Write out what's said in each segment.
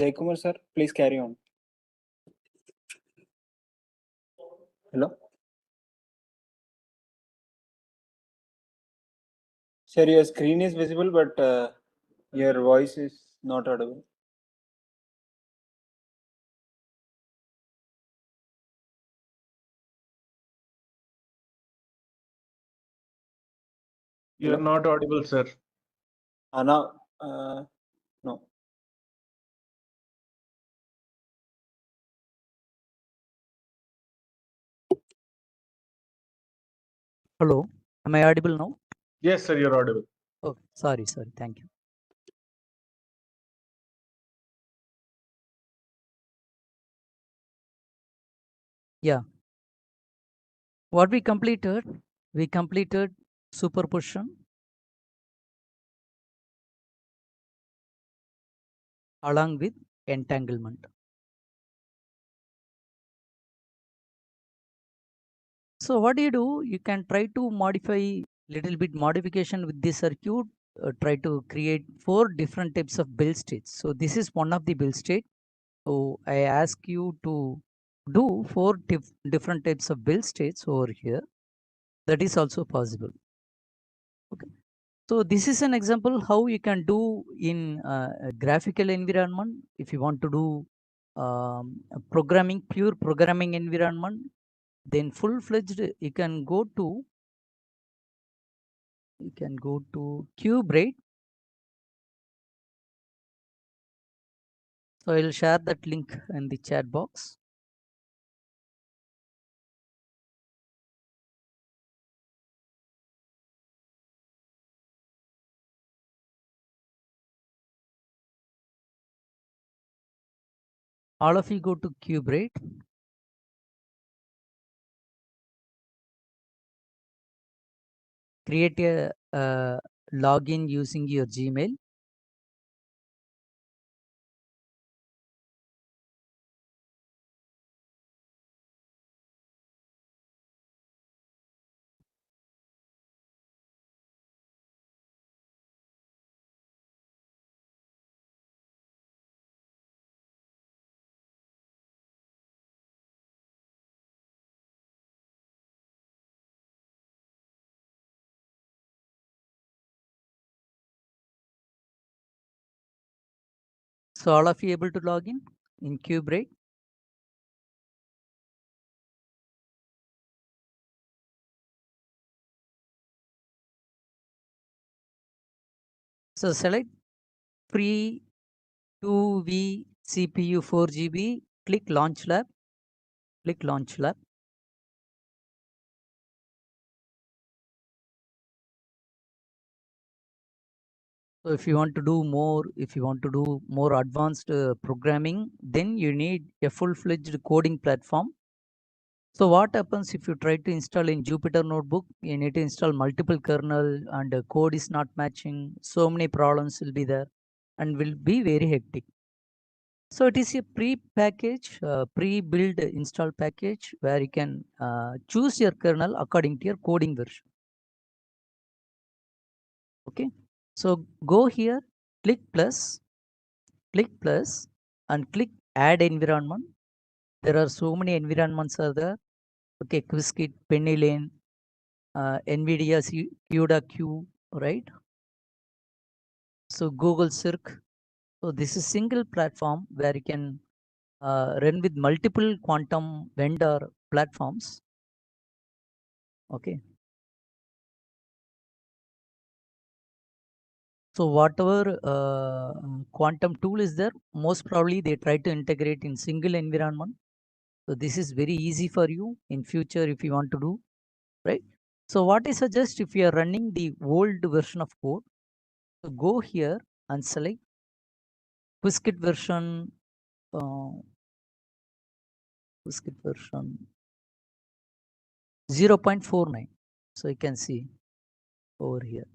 Jaikumar sir, please carry on. Hello? Sir, your screen is visible, but your voice is not audible. You are not audible, sir. Now, no. Hello, am I audible now? Yes, sir, you're audible. Oh, sorry, thank you. Yeah. What we completed superposition along with entanglement. So what do? You can try to modify little bit modification with this circuit, try to create 4 different types of build states. So this is one of the build state. So I ask you to do 4 different types of build states over here. That is also possible. Okay. So this is an example how you can do in a graphical environment. If you want to do pure programming environment, then full-fledged you can go to Cube, right? So I will share that link in the chat box. All of you go to Cube, right? Create a login using your Gmail. So all of you able to log in Cube, right? So select free 2V CPU 4GB, click Launch Lab. Click Launch Lab. So if you want to do more advanced programming, then you need a full-fledged coding platform. So what happens if you try to install in Jupyter Notebook? You need to install multiple kernel and the code is not matching. So many problems will be there and will be very hectic. So it is a pre-package, pre-built install package where you can choose your kernel according to your coding version. Okay, so go here, click plus, and click add environment. There are so many environments are there. Okay, Qiskit, Penny Lane, NVIDIA CUDA-Q, right? So Google Circ. So this is single platform where you can run with multiple quantum vendor platforms. Okay. So whatever quantum tool is there, most probably they try to integrate in single environment. So this is very easy for you in future if you want to do, right? So what I suggest, if you are running the old version of code, so go here and select Qiskit version, Qiskit version 0.49. So you can see over here.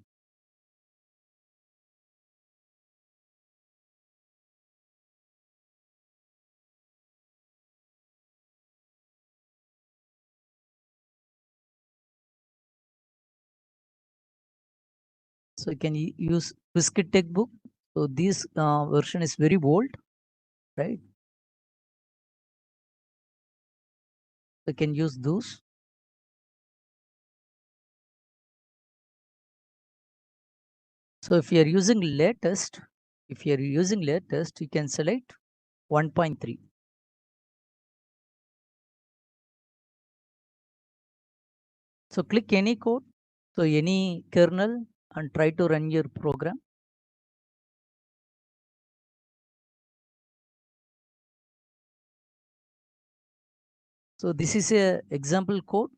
So you can use Qiskit textbook. So this version is very old. right? You can use those. So if you are using latest, you can select 1.3. So click any code, so any kernel, and try to run your program. So this is a example code.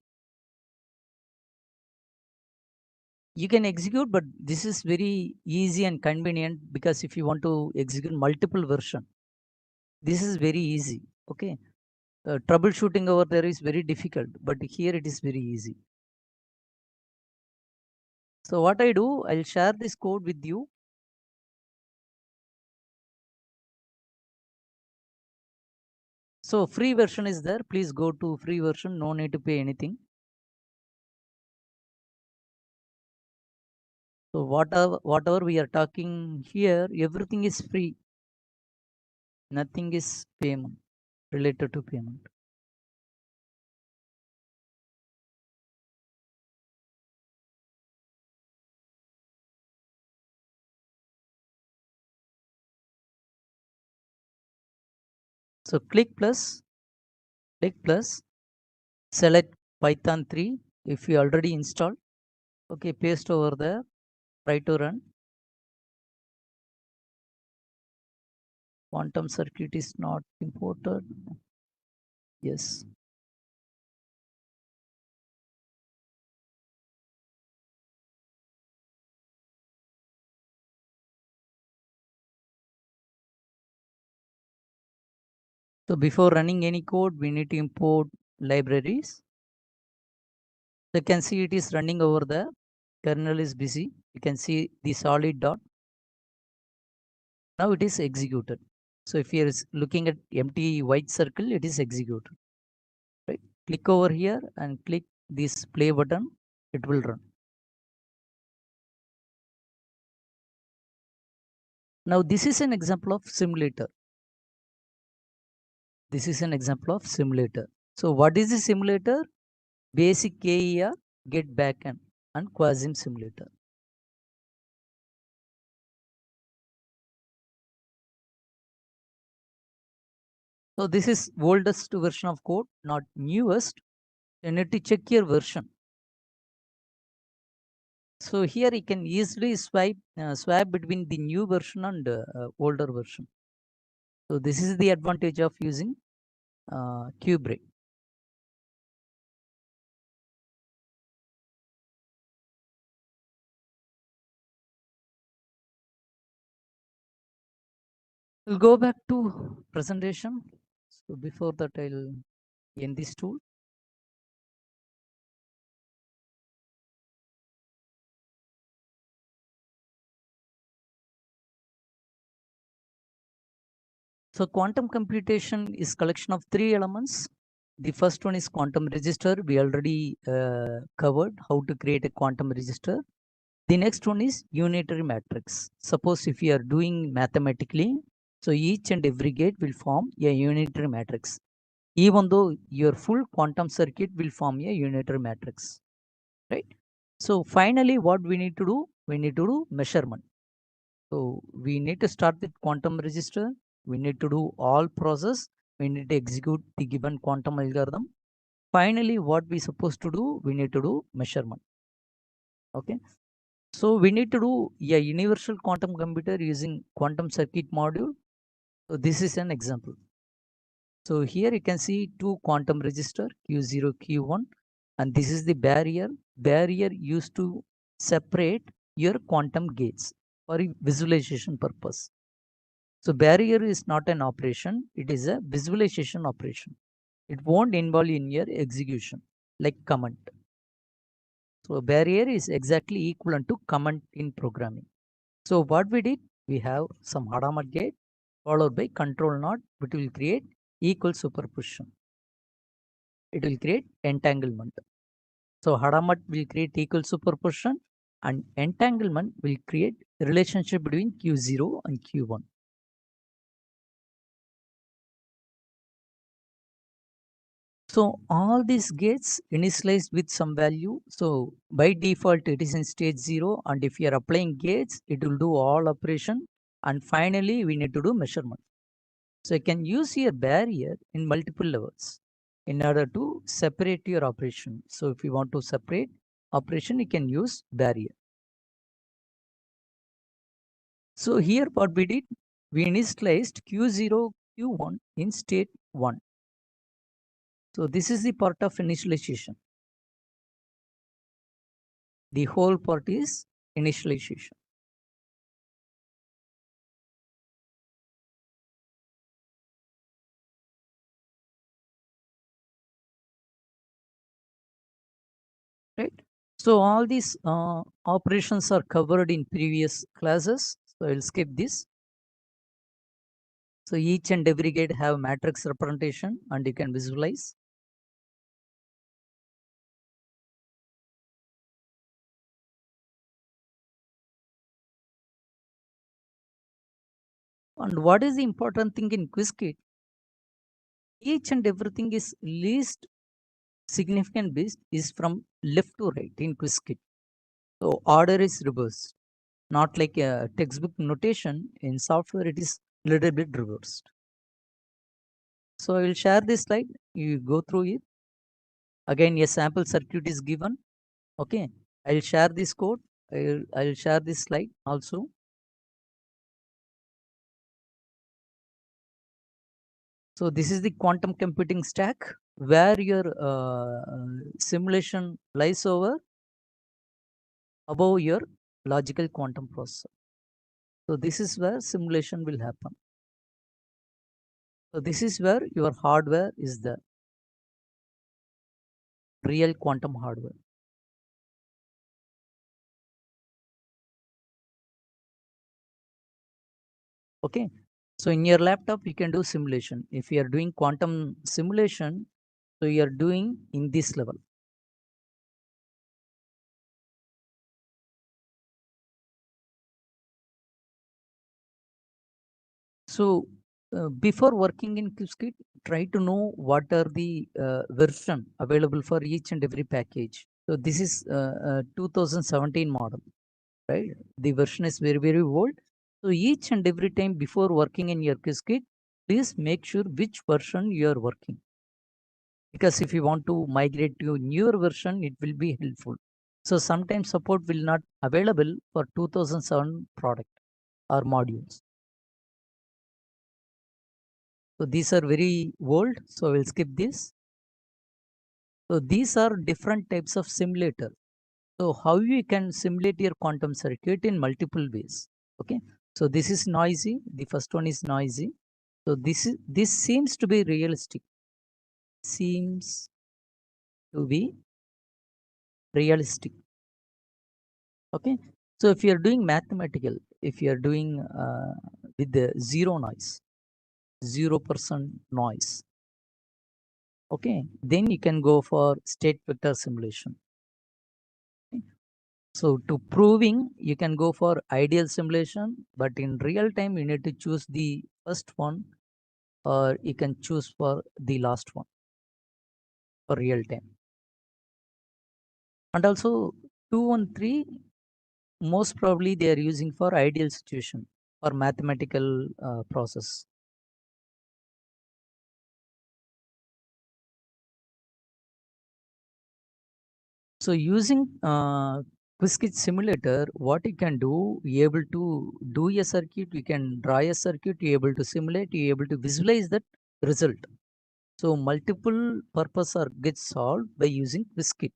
You can execute, but this is very easy and convenient, because if you want to execute multiple version, this is very easy. Okay, troubleshooting over there is very difficult, but here it is very easy. So what I do, I'll share this code with you. So free version is there. Please go to free version. No need to pay anything. So whatever we are talking here, everything is free. Nothing is payment, related to payment. So click plus, select Python 3 if you already installed. Okay, paste over there, try to run. Quantum circuit is not imported. Yes. So before running any code, we need to import libraries. You can see it is running over there. Kernel is busy. You can see the solid dot. Now it is executed. So if you are looking at empty white circle, it is executed. Right? Click over here and click this play button. It will run. Now this is an example of simulator. This is an example of simulator. So what is the simulator? Basic KER, get backend, and Quasim simulator. So this is oldest version of code, not newest. You need to check your version. So here you can easily swap between the new version and older version. So this is the advantage of using QBreak. We'll go back to presentation. So before that, I'll end this tool. So quantum computation is collection of 3 elements. The first one is quantum register. We already covered how to create a quantum register. The next one is unitary matrix. Suppose if you are doing mathematically, so each and every gate will form a unitary matrix. Even though your full quantum circuit will form a unitary matrix, right? So finally, what we need to do? We need to do measurement. So we need to start with quantum register. We need to do all process. We need to execute the given quantum algorithm. Finally, what we supposed to do? We need to do measurement. Okay. So we need to do a universal quantum computer using quantum circuit module. So this is an example. So here you can see 2 quantum register Q0, Q1, and this is the barrier. Barrier used to separate your quantum gates for visualization purpose. So barrier is not an operation, it is a visualization operation. It won't involve in your execution like comment. So barrier is exactly equivalent to comment in programming. So what we did, we have some Hadamard gate followed by control knot, which will create equal superposition. It will create entanglement. So Hadamard will create equal superposition and entanglement will create relationship between Q0 and Q1. So all these gates initialized with some value. So by default, it is in stage 0. And if you are applying gates, it will do all operation. And finally, we need to do measurement. So you can use your barrier in multiple levels in order to separate your operation. So if you want to separate operation, you can use barrier. So here what we did, we initialized Q0, Q1 in state 1. So this is the part of initialization. The whole part is initialization. Right. So all these operations are covered in previous classes. So I'll skip this. So each and every gate have matrix representation and you can visualize. And what is the important thing in QuizKit? Each and everything is least significant bit is from left to right in QuizKit. So order is reversed, not like a textbook notation. In software, it is little bit reversed. So I will share this slide. You go through it. Again, a sample circuit is given. Okay, I'll share this code. I'll share this slide also. So this is the quantum computing stack where your simulation lies over above your logical quantum processor. So this is where simulation will happen. So this is where your hardware is the real quantum hardware. Okay. So in your laptop, you can do simulation. If you are doing quantum simulation, so you are doing in this level. So before working in QSKit, try to know what are the version available for each and every package. So this is 2017 model, right? The version is very, very old. So each and every time before working in your QSKit, please make sure which version you are working. Because if you want to migrate to a newer version, it will be helpful. So sometimes support will not available for 2007 product or modules. So these are very old, so we'll skip this. So these are different types of simulator. So how you can simulate your quantum circuit in multiple ways. Okay. So this is noisy. The first one is noisy. So this seems to be realistic. Seems to be realistic. Okay. So if you are doing mathematical, if you are doing with the zero noise, 0% noise, okay, then you can go for state vector simulation. Okay. So to proving, you can go for ideal simulation, but in real time, you need to choose the first one, or you can choose for the last one for real time. And also 213, most probably they are using for ideal situation for mathematical process. So using Qiskit simulator, what you can do, you able to do a circuit, you can draw a circuit, you able to simulate, you able to visualize that result. So multiple purpose are get solved by using Qiskit.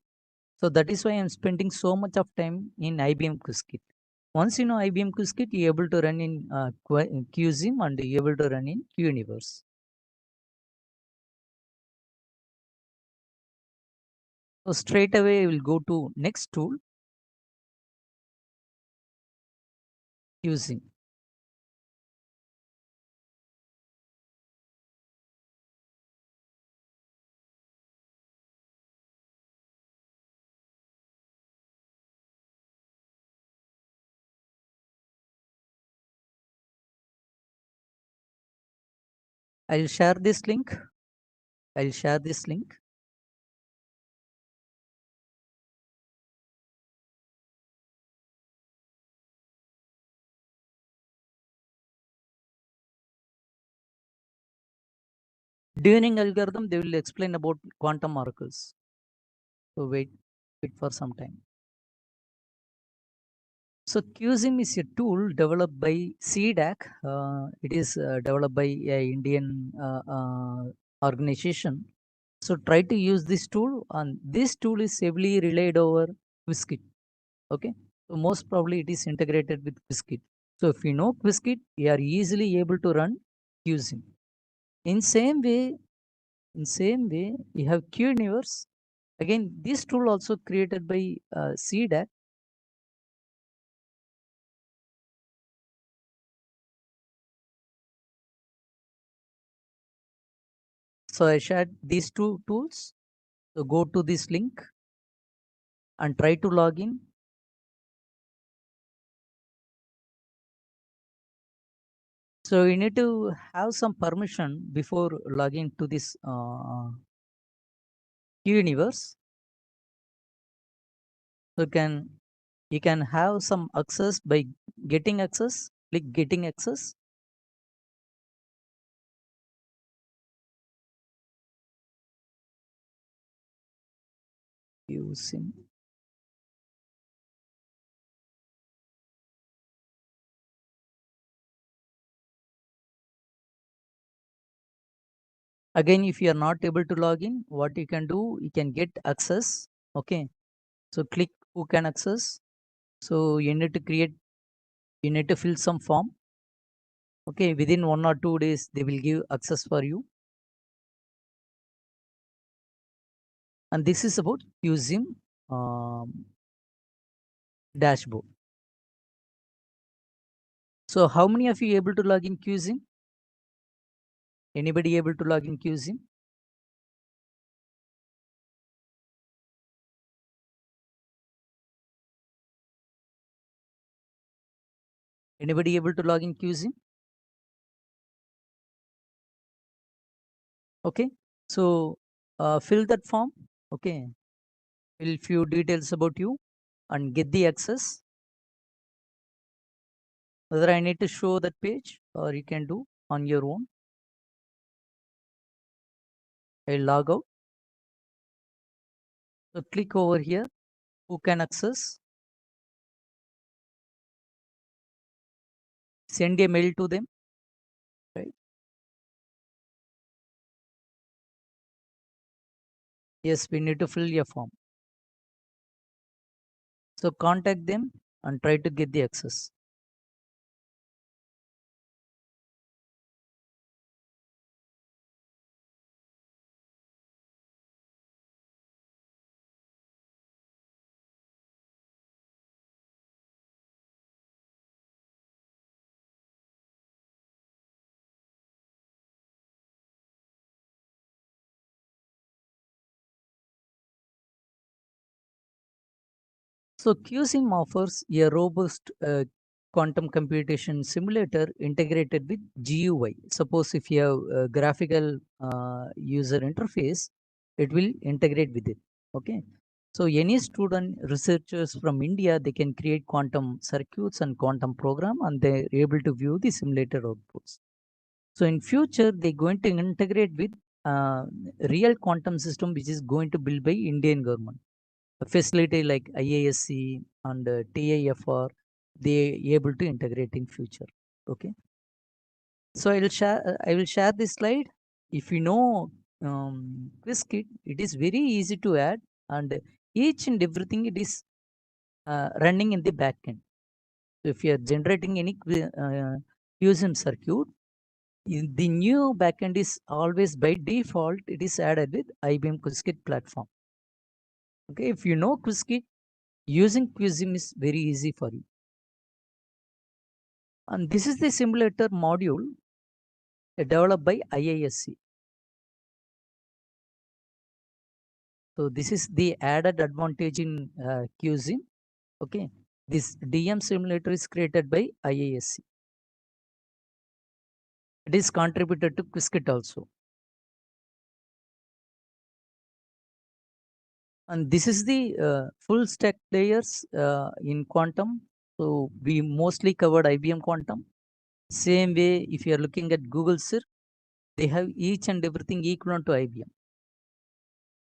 So that is why I'm spending so much of time in IBM Qiskit. Once you know IBM Qiskit, you able to run in QZim and you able to run in QUniverse. So straight away, I will go to next tool, QZim. I'll share this link. I'll share this link. During algorithm, they will explain about quantum oracles. So wait for some time. So QSIM is a tool developed by CDAC. It is developed by a Indian organization. So try to use this tool, and this tool is heavily relied over Qiskit. Okay, so most probably it is integrated with Qiskit. So if you know Qiskit, you are easily able to run QSIM. In same way, you have QUniverse. Again, this tool also created by CDAC. So I shared these two tools. So go to this link and try to log in. So you need to have some permission before logging to this QUniverse. So you can have some access by getting access. Click getting access. Using. Again, if you are not able to log in, what you can do, you can get access. Okay. So click who can access. So you need to fill some form. Okay. Within 1 or 2 days, they will give access for you. And this is about using dashboard. So how many of you able to log in QSIM? Anybody able to log in QSIM? Anybody able to log in QSIM? Okay. So fill that form. Okay. Fill few details about you and get the access. Whether I need to show that page or you can do on your own. I'll log out. So click over here, who can access. Send a mail to them, right? Yes, we need to fill a form. So contact them and try to get the access. So QSIM offers a robust quantum computation simulator integrated with GUI. Suppose if you have a graphical user interface, it will integrate with it. Okay. So any student researchers from India, they can create quantum circuits and quantum program, and they're able to view the simulator outputs. So in future, they're going to integrate with real quantum system, which is going to build by Indian government. A facility like IASC and TIFR, they able to integrate in future. Okay. So I will share this slide. If you know Qiskit, it is very easy to add, and each and everything it is running in the backend. So if you are generating any QSIM circuit, the new backend is always by default, it is added with IBM Qiskit platform. Okay, if you know Qiskit, using QSIM is very easy for you. And this is the simulator module developed by IISc. So this is the added advantage in QSIM. Okay, this DM simulator is created by IISc. It is contributed to Qiskit also. And this is the full stack layers in quantum. So we mostly covered IBM quantum. Same way, if you are looking at Google Circ, They have each and everything equivalent to IBM,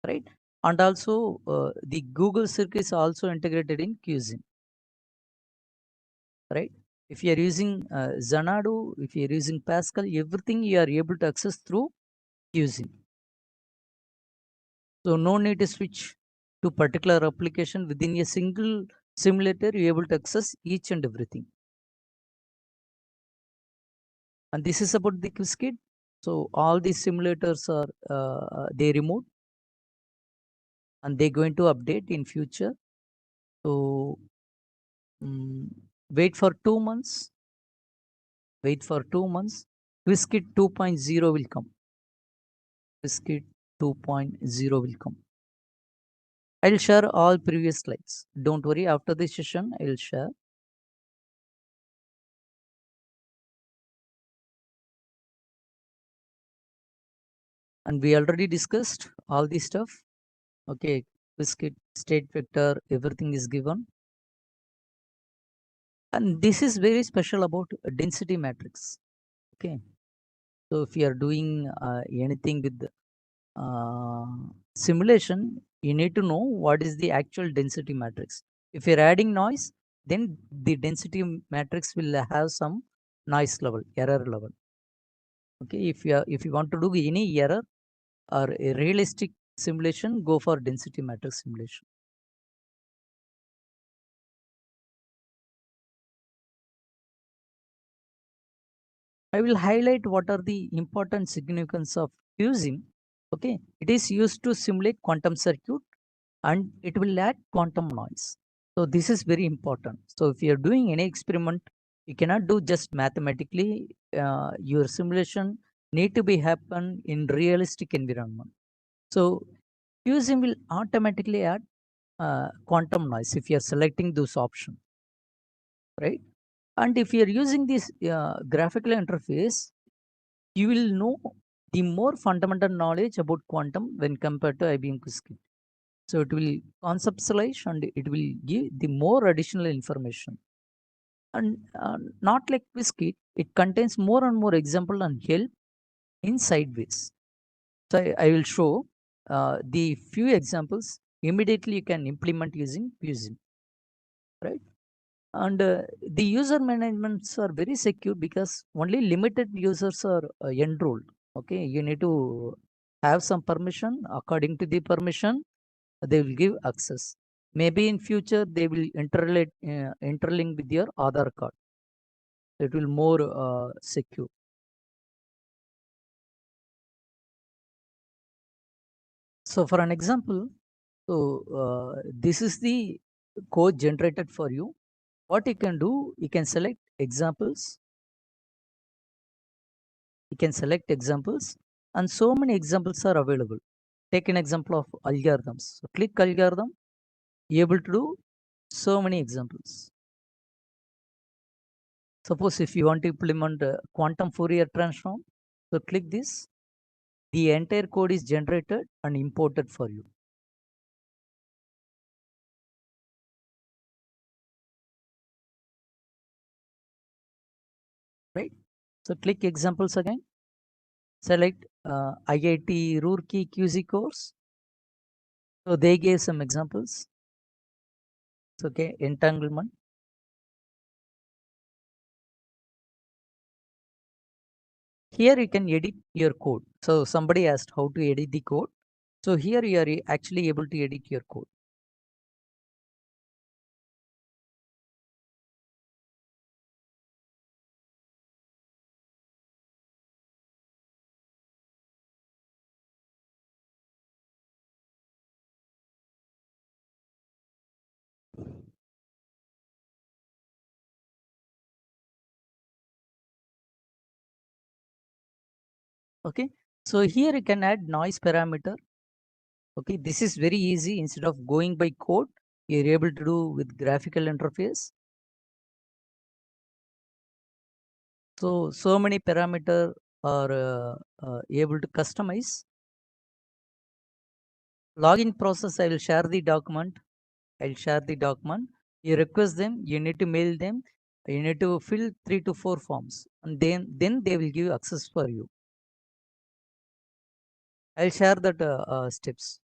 right? And also the Google circuit is also integrated in QSIM, right? If you are using Xanadu, if you are using Pascal, everything you are able to access through QSIM. So no need to switch to particular application. Within a single simulator, you are able to access each and everything. And this is about the QuizKit. So all these simulators are they removed and they're going to update in future. So wait for 2 months. Wait for 2 months. QuizKit 2.0 will come. QuizKit 2.0 will come. I'll share all previous slides. Don't worry, after this session, I'll share. And we already discussed all this stuff. Okay, QuizKit, state vector, everything is given. And this is very special about density matrix. Okay, so if you are doing anything with simulation, you need to know what is the actual density matrix. If you're adding noise, then the density matrix will have some noise level, error level. Okay, if you want to do any error or a realistic simulation, go for density matrix simulation. I will highlight what are the important significance of QSIM. Okay, it is used to simulate quantum circuit and it will add quantum noise. So this is very important. So if you are doing any experiment, you cannot do just mathematically. Your simulation need to be happen in realistic environment. So QSIM will automatically add quantum noise if you are selecting those options, right? And if you are using this graphical interface, you will know the more fundamental knowledge about quantum when compared to IBM QuizKit. So it will conceptualize and it will give the more additional information. And not like QuizKit, it contains more and more example and help in sideways. So I will show the few examples immediately you can implement using QSIM, right? And the user managements are very secure because only limited users are enrolled. Okay, you need to have some permission. According to the permission, they will give access. Maybe in future they will interlink with your Aadhaar card. It will more secure. So for an example, so this is the code generated for you. What you can do, you can select examples. You can select examples and so many examples are available. Take an example of algorithms. So click algorithm, you're able to do so many examples. Suppose if you want to implement quantum Fourier transform, so click this. The entire code is generated and imported for you. Right? So click examples again. Select IIT Roorkee QC course. So they gave some examples. It's okay, entanglement. Here you can edit your code. So somebody asked how to edit the code. So here you are actually able to edit your code. Okay, so here you can add noise parameter. Okay, this is very easy. Instead of going by code, you're able to do with graphical interface. So many parameter are able to customize. Login process, I will share the document. I'll share the document. You request them, you need to mail them, you need to fill 3 to 4 forms, and then they will give access for you. I'll share that steps.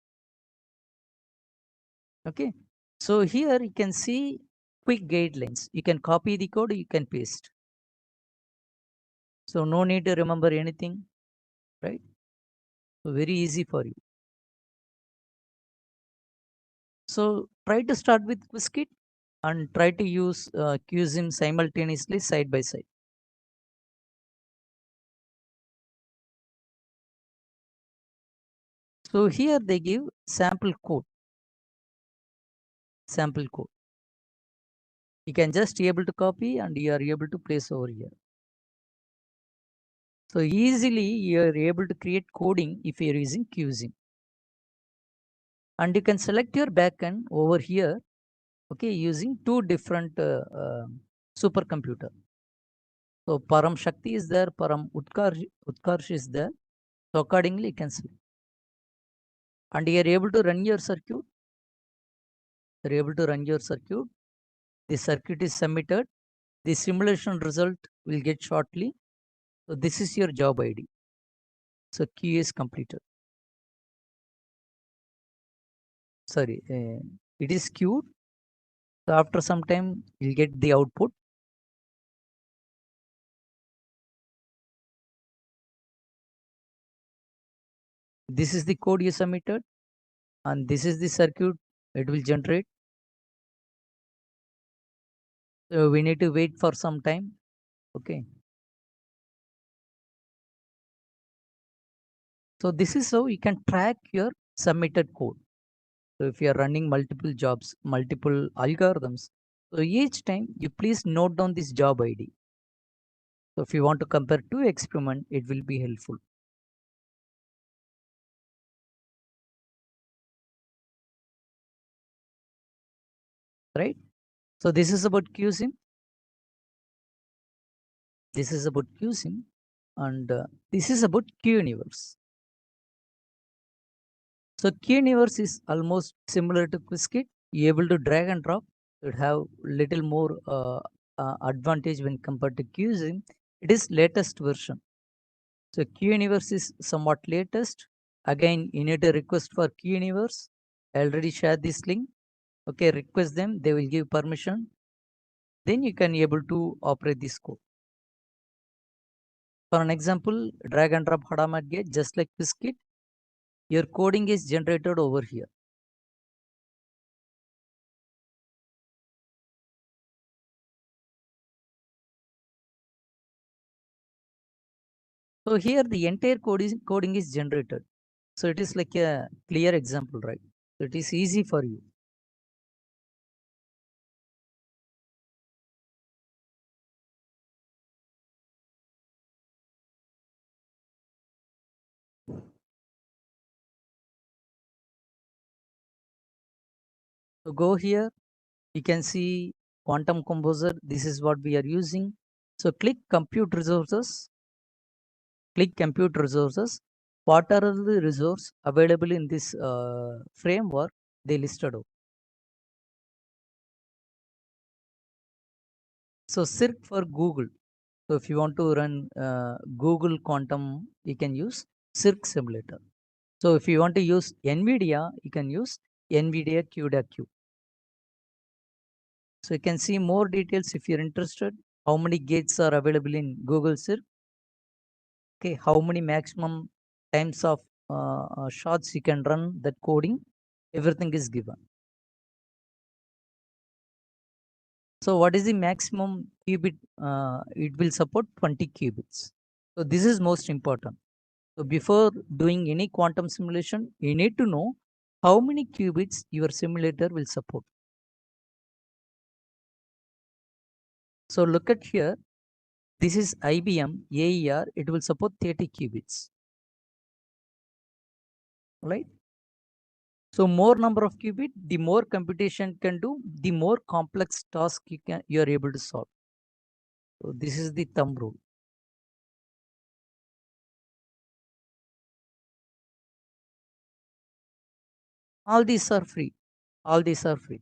Okay. So here you can see quick guidelines. You can copy the code, you can paste. So no need to remember anything, right? So very easy for you. So try to start with Quiskit and try to use QSIM simultaneously side by side. So here they give sample code. Sample code. You can just able to copy and you are able to place over here. So easily you are able to create coding if you are using QSIM. And you can select your backend over here, okay, using two different supercomputer. So Param Shakti is there, Param Utkarsh is there. So accordingly you can select. And you are able to run your circuit. You are able to run your circuit. The circuit is submitted. The simulation result will get shortly. So this is your job ID. So Q is completed. Sorry, it is queued. So after some time, you'll get the output. This is the code you submitted, and this is the circuit it will generate. So we need to wait for some time. Okay. So this is how you can track your submitted code. So if you are running multiple jobs, multiple algorithms, so each time you please note down this job ID. So if you want to compare two experiments, it will be helpful. Right? So this is about QSIM. This is about QSIM, and this is about QUniverse. So QUniverse is almost similar to Quiskit. You're able to drag and drop. It have little more advantage when compared to QSIM. It is latest version. So QUniverse is somewhat latest. Again, you need to request for QUniverse. I already shared this link. Okay, request them. They will give permission. Then you can able to operate this code. For an example, drag and drop Hadamat gate, just like Quiskit, your coding is generated over here. So here the entire coding is generated. So it is like a clear example, right? So it is easy for you. So go here, you can see Quantum Composer. This is what we are using. So click compute resources. Click compute resources. What are the resources available in this framework? They listed out. So search for Google. So if you want to run Google Quantum, you can use Circ Simulator. So if you want to use NVIDIA, you can use NVIDIA CUDA-Q. So you can see more details if you're interested. How many gates are available in Google Circ? Okay, how many maximum times of shots you can run that coding? Everything is given. So what is the maximum qubit? It will support 20 qubits. So this is most important. So before doing any quantum simulation, you need to know how many qubits your simulator will support. So look at here. This is IBM AER. It will support 30 qubits. Right? So more number of qubit, the more computation can do, the more complex task you are able to solve. So this is the thumb rule. All these are free. All these are free.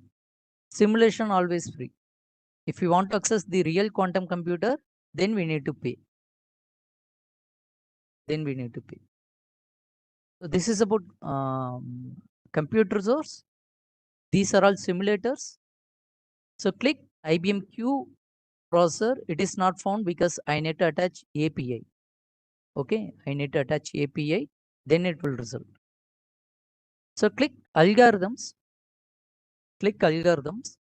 Simulation always free. If you want to access the real quantum computer, then we need to pay. Then we need to pay. So this is about compute resource. These are all simulators. So click IBM Q processor. It is not found because I need to attach API. Okay, I need to attach API, then it will result. So click algorithms. Click algorithms.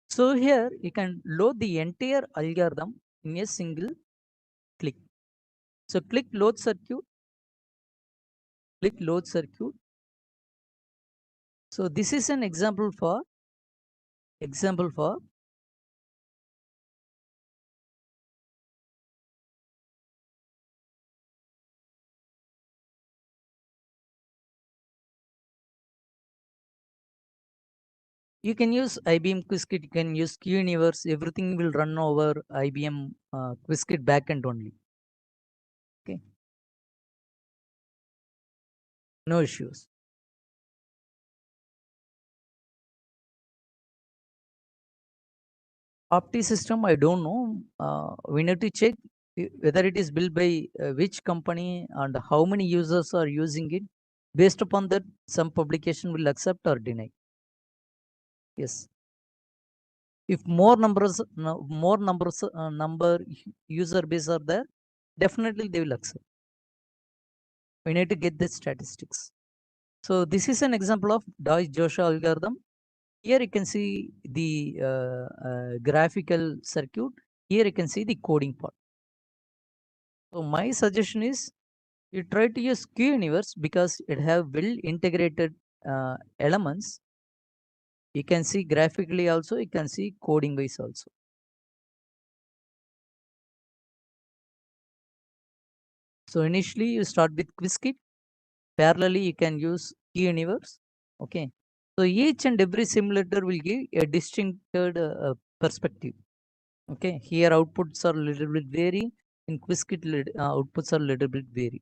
So here you can load the entire algorithm in a single click. So click load circuit. Click load circuit. So this is an example for you can use IBM Qiskit, you can use QUniverse, everything will run over IBM Qiskit backend only. Okay, no issues. Opti system, I don't know. We need to check whether it is built by which company and how many users are using it. Based upon that, some publication will accept or deny. Yes. If more number user base are there, definitely they will accept. We need to get the statistics. So this is an example of Deutsch-Joshua algorithm. Here you can see the graphical circuit. Here you can see the coding part. So my suggestion is you try to use QUniverse because it have well integrated elements. You can see graphically also, you can see coding wise also. So initially you start with Qiskit. Parallelly you can use QUniverse. Okay. So each and every simulator will give a distinct perspective. Okay. Here outputs are a little bit vary. In Qiskit outputs are a little bit vary.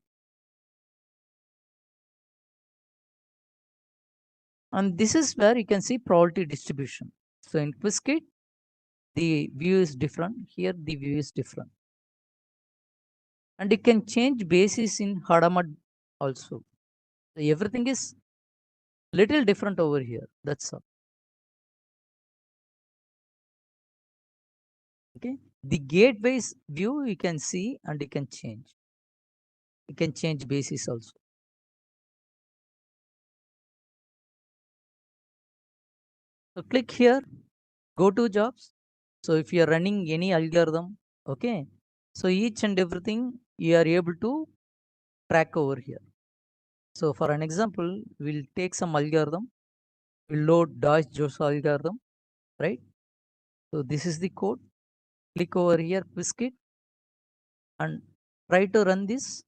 And this is where you can see probability distribution. So in Qiskit, the view is different. Here the view is different. And you can change basis in Hadamard also. So everything is little different over here. That's all. Okay. The gateways view you can see and you can change. You can change basis also. So click here, go to jobs. So if you are running any algorithm, okay. So each and everything you are able to track over here. So for an example, we'll take some algorithm. We'll load Deutsch-Joshua algorithm, right? So this is the code. Click over here, Qiskit, and try to run this.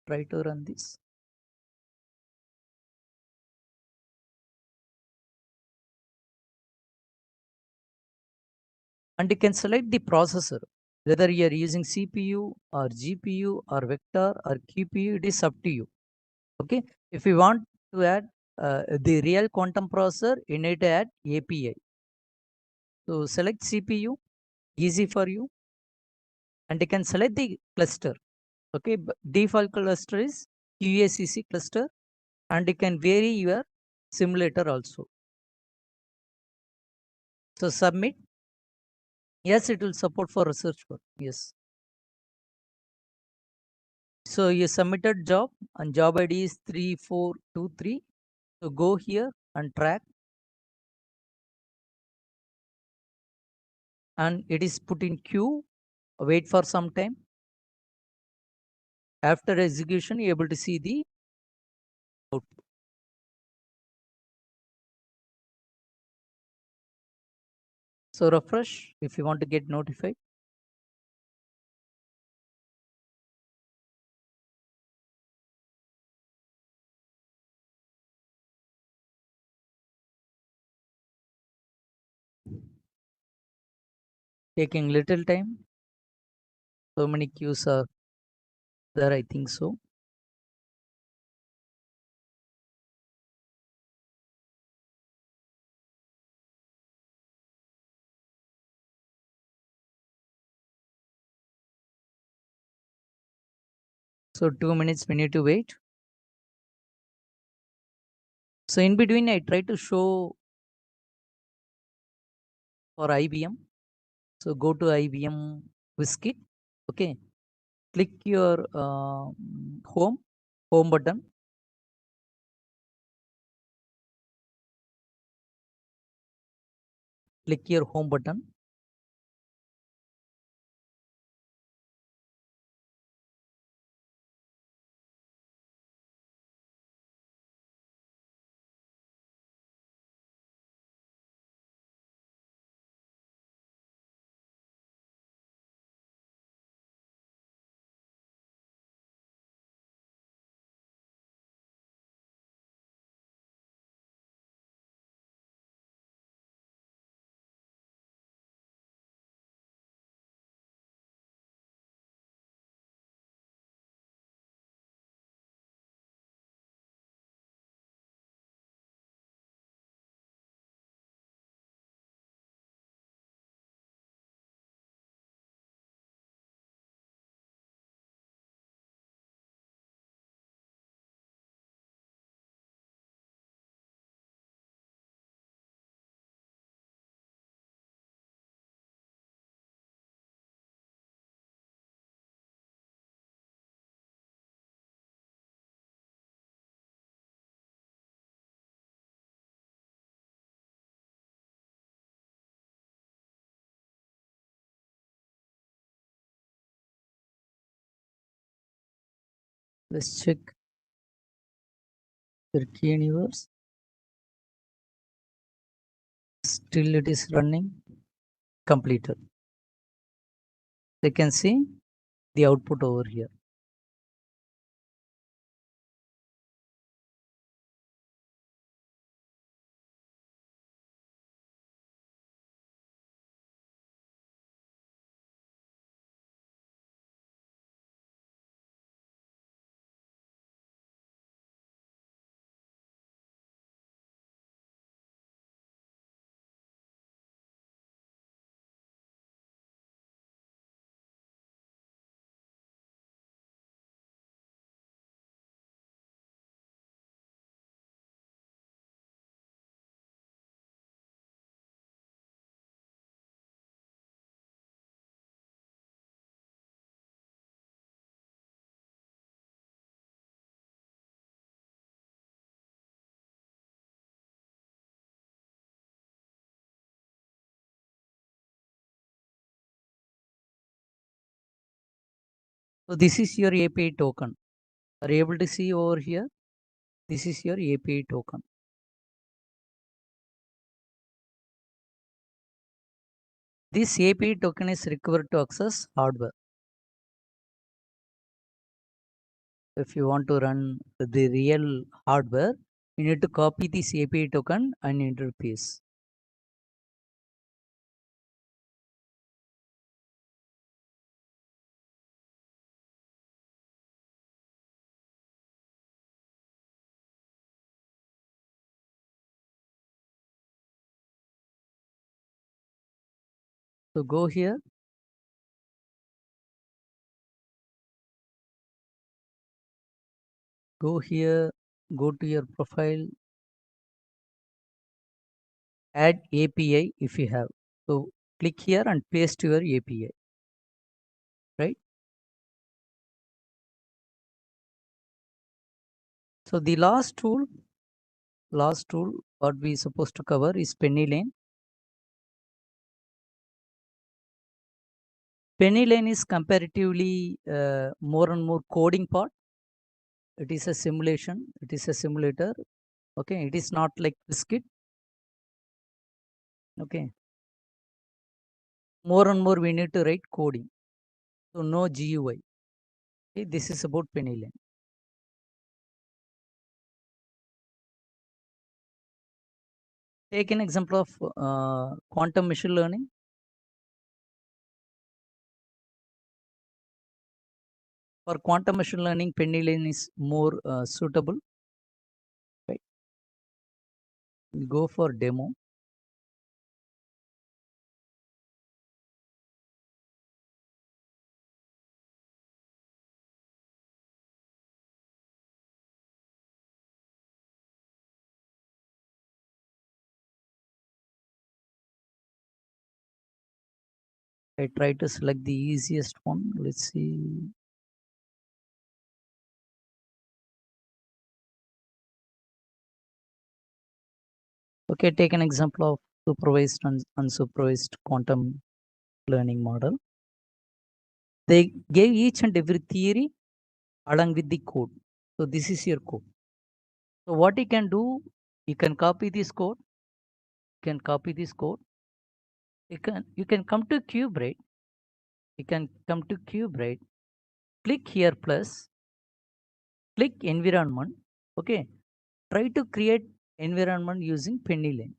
Try to run this. And you can select the processor, whether you are using CPU or GPU or vector or QPU, it is up to you. Okay. If you want to add the real quantum processor, you need to add API. So select CPU, easy for you, and you can select the cluster. Okay, default cluster is QACC cluster, and you can vary your simulator also. So submit. Yes, it will support for research work. Yes. So you submitted job and job ID is 3423. So go here and track, and it is put in queue. Wait for some time. After execution, you're able to see the output. So refresh if you want to get notified. Taking little time. So many queues are there, I think so. So 2 minutes we need to wait. So in between, I try to show for IBM. So go to IBM Quiskit. Okay. Click your home button. Click your home button. Let's check your key universe. Still it is running. Completed. You can see the output over here. So this is your API token. Are you able to see over here? This is your API token. This API token is required to access hardware. If you want to run the real hardware, you need to copy this API token and interface. So go here. Go here, go to your profile, add API if you have. So click here and paste your API, right? So the last tool what we supposed to cover is Penny Lane. Penny Lane is comparatively more and more coding part. It is a simulation. It is a simulator. Okay, it is not like Biscuit. Okay, more and more we need to write coding. So no GUI. Okay, this is about Penny Lane. Take an example of quantum machine learning. For quantum machine learning, Penny Lane is more suitable. Right? We'll go for demo. I try to select the easiest one. Let's see. Okay, take an example of supervised and unsupervised quantum learning model. They gave each and every theory along with the code. So this is your code. So what you can do, you can copy this code. You can copy this code. You can come to QBraid. You can come to QBraid. Click here plus. Click environment. Okay. Try to create environment using Penny Lane.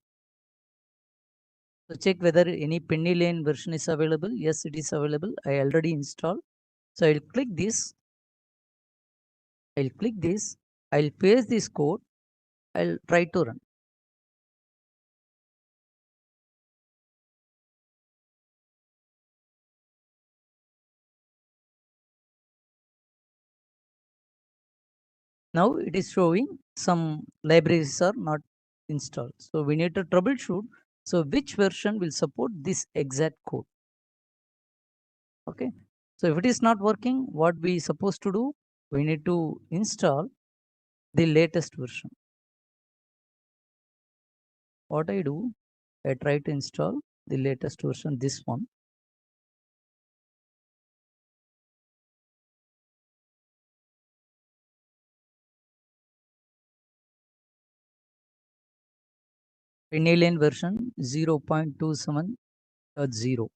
So check whether any Penny Lane version is available. Yes, it is available. I already installed. So I'll click this. I'll click this. I'll paste this code. I'll try to run. Now it is showing some libraries are not installed. So we need to troubleshoot. So which version will support this exact code? Okay. So if it is not working, what we supposed to do? We need to install the latest version. What I do, I try to install the latest version, this one. Penny Lane version 0.27.0.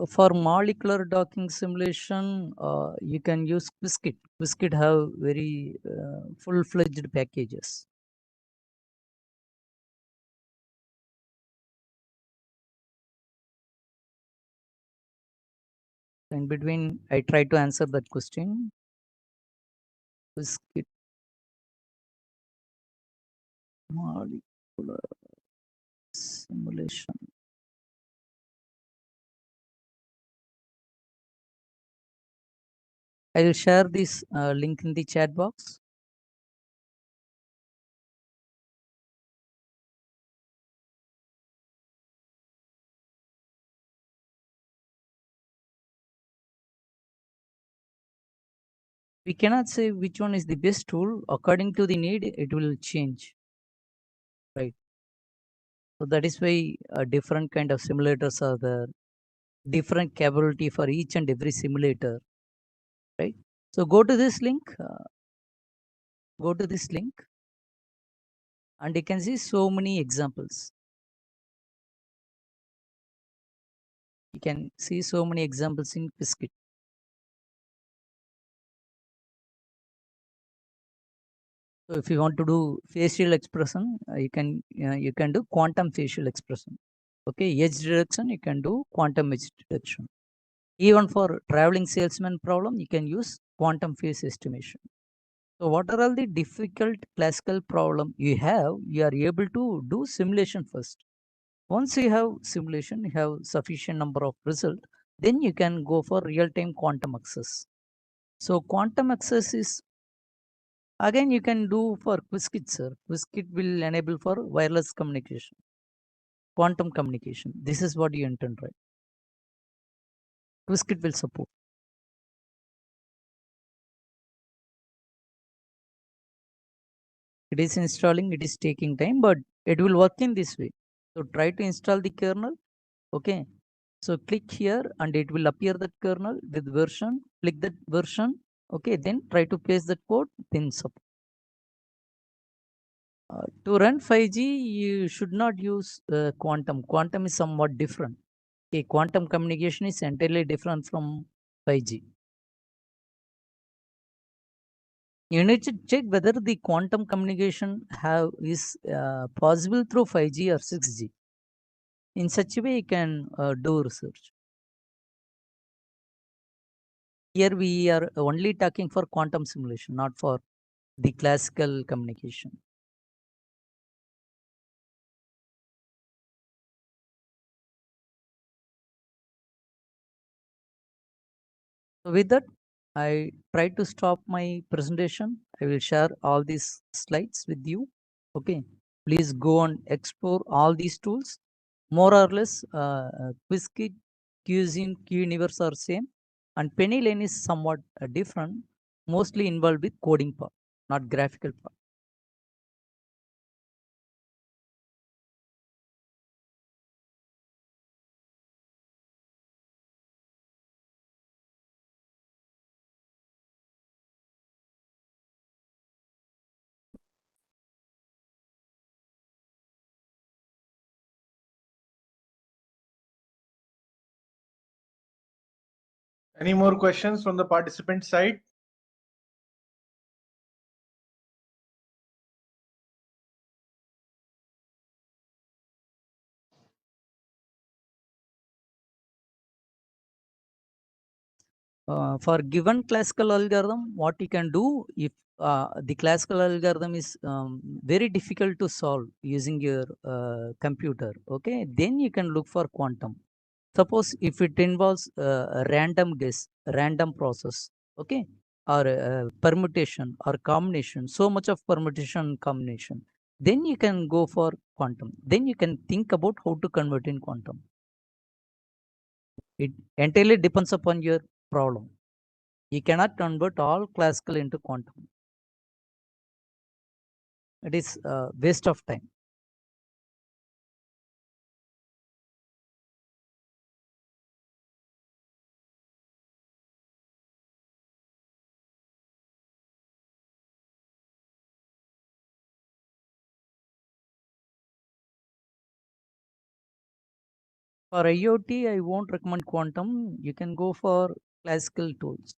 For molecular docking simulation, you can use Qiskit. Qiskit have very full-fledged packages. In between, I try to answer that question. Qiskit molecular simulation. I will share this link in the chat box. We cannot say which one is the best tool. According to the need, it will change. Right. So that is why different kind of simulators are there. Different capability for each and every simulator. Right. So go to this link. Go to this link. And you can see so many examples. You can see so many examples in Qiskit. So if you want to do facial expression, you can do quantum facial expression. Okay, edge detection, you can do quantum edge detection. Even for traveling salesman problem, you can use quantum phase estimation. So what are all the difficult classical problem you have? You are able to do simulation first. Once you have simulation, you have sufficient number of result, then you can go for real-time quantum access. So quantum access is again you can do for Qiskit, sir. Qiskit will enable for wireless communication, quantum communication. This is what you intend, right? Qiskit will support. It is installing, it is taking time, but it will work in this way. So try to install the kernel. Okay. So click here and it will appear that kernel with version. Click that version. Okay. Then try to paste that code. Then support. To run 5G, you should not use quantum. Quantum is somewhat different. Okay, quantum communication is entirely different from 5G. You need to check whether the quantum communication is possible through 5G or 6G. In such a way, you can do research. Here we are only talking for quantum simulation, not for the classical communication. So with that, I try to stop my presentation. I will share all these slides with you. Okay, please go and explore all these tools. More or less, Quizzkit, QZine, QUniverse are same, and Pennylane is somewhat different, mostly involved with coding part, not graphical part. Any more questions from the participant side? For given classical algorithm, what you can do if the classical algorithm is very difficult to solve using your computer, okay, then you can look for quantum. Suppose if it involves a random guess, random process, okay, or permutation or combination, so much of permutation combination, then you can go for quantum. Then you can think about how to convert in quantum. It entirely depends upon your problem. You cannot convert all classical into quantum. It is a waste of time. For IoT, I won't recommend quantum. You can go for classical tools.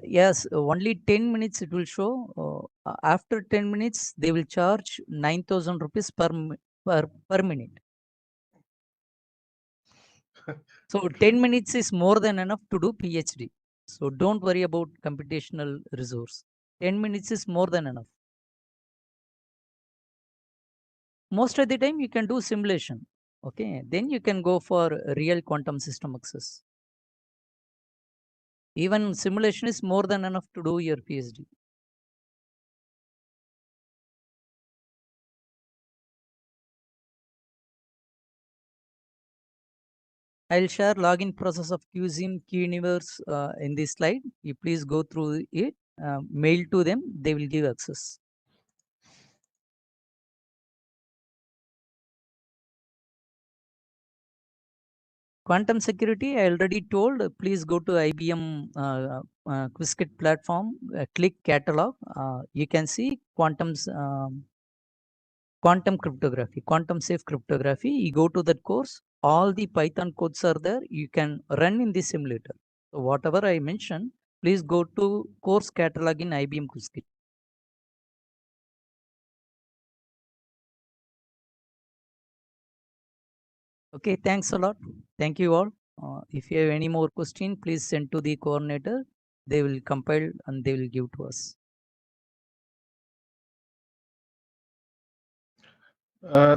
Yes, only 10 minutes it will show. After 10 minutes, they will charge 9,000 rupees per minute. So 10 minutes is more than enough to do PhD. So don't worry about computational resource. 10 minutes is more than enough. Most of the time you can do simulation. Okay, then you can go for real quantum system access. Even simulation is more than enough to do your PhD. I'll share login process of QZine, QUniverse in this slide. You please go through it, mail to them, they will give access. Quantum security, I already told, please go to IBM Quizzkit platform, click catalog. You can see quantum cryptography, quantum safe cryptography. You go to that course, all the Python codes are there. You can run in the simulator. So whatever I mentioned, please go to course catalog in IBM Quizzkit. Okay, thanks a lot. Thank you all. If you have any more question, please send to the coordinator. They will compile and they will give to us.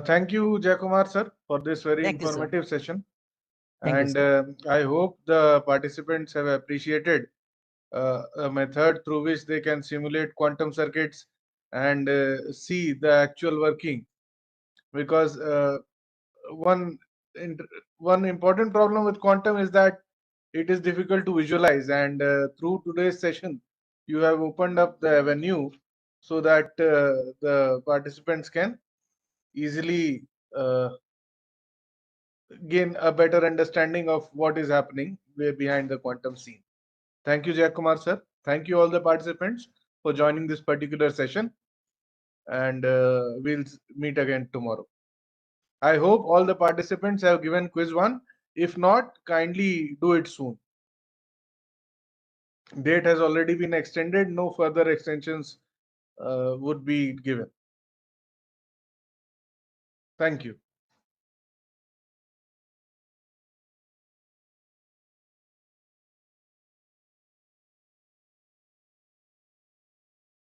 Thank you, Jayakumar sir, for this very Thank you, sir. informative session. Thank you, And sir. I hope the participants have appreciated a method through which they can simulate quantum circuits and see the actual working. Because one one important problem with quantum is that it is difficult to visualize, and through today's session you have opened up the avenue so that the participants can easily gain a better understanding of what is happening behind the quantum scene. Thank you, Jayakumar sir. Thank you all the participants for joining this particular session, and we'll meet again tomorrow. I hope all the participants have given quiz 1. If not, kindly do it soon. Date has already been extended. No further extensions would be given. Thank you.